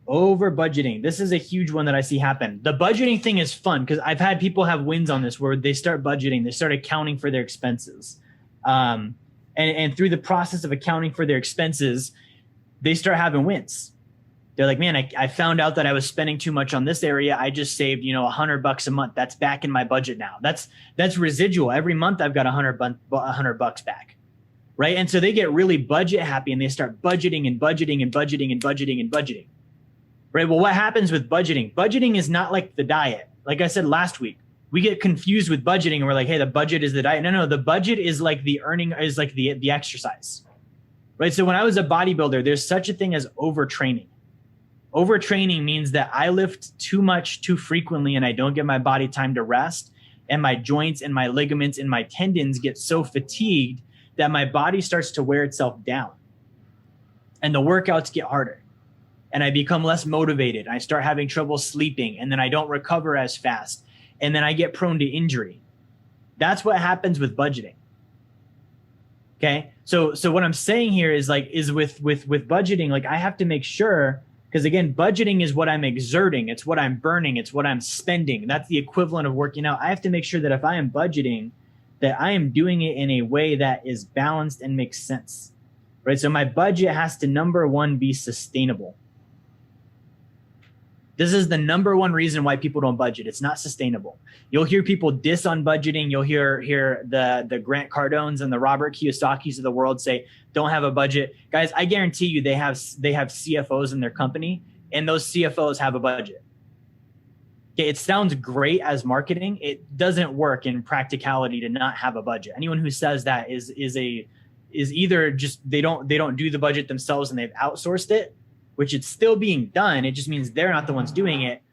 Over budgeting. This is a huge one that I see happen. The budgeting thing is fun because I've had people have wins on this where they start budgeting, they start accounting for their expenses. And through the process of accounting for their expenses, they start having wins. They're like, man, I found out that I was spending too much on this area. I just saved, $100 a month. That's back in my budget now. That's residual. Every month I've got $100 back. Right. And so they get really budget happy and they start budgeting and budgeting and budgeting and budgeting and budgeting. Right. Well, what happens with budgeting? Budgeting is not like the diet. Like I said last week, we get confused with budgeting and we're like, hey, the budget is the diet. No, the budget is like the earning, is like the exercise. Right. So when I was a bodybuilder, there's such a thing as overtraining. Overtraining means that I lift too much too frequently and I don't give my body time to rest. And my joints and my ligaments and my tendons get so fatigued that my body starts to wear itself down. And the workouts get harder. And I become less motivated. I start having trouble sleeping and then I don't recover as fast. And then I get prone to injury. That's what happens with budgeting. Okay. So what I'm saying here is with budgeting, like I have to make sure, because again, budgeting is what I'm exerting. It's what I'm burning. It's what I'm spending. That's the equivalent of working out. I have to make sure that if I am budgeting, that I am doing it in a way that is balanced and makes sense. Right. So my budget has to, number one, be sustainable. This is the number one reason why people don't budget. It's not sustainable. You'll hear people diss on budgeting. You'll hear the Grant Cardones and the Robert Kiyosaki's of the world say, don't have a budget. Guys, I guarantee you they have CFOs in their company and those CFOs have a budget. Okay, it sounds great as marketing. It doesn't work in practicality to not have a budget. Anyone who says that is either just they don't do the budget themselves and they've outsourced it, which it's still being done. It just means they're not the ones doing it,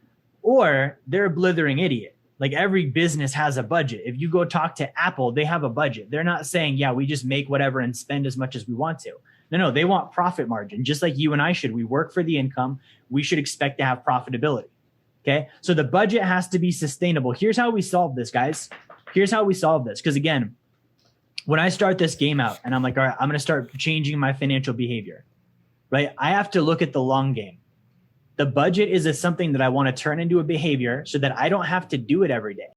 or they're a blithering idiot. Like every business has a budget. If you go talk to Apple, they have a budget. They're not saying, yeah, we just make whatever and spend as much as we want to. No, they want profit margin, just like you and I should. We work for the income. We should expect to have profitability. Okay. So the budget has to be sustainable. Here's how we solve this, guys. Here's how we solve this. Because again, when I start this game out and I'm like, all right, I'm going to start changing my financial behavior. Right? I have to look at the long game. The budget is something that I want to turn into a behavior so that I don't have to do it every day.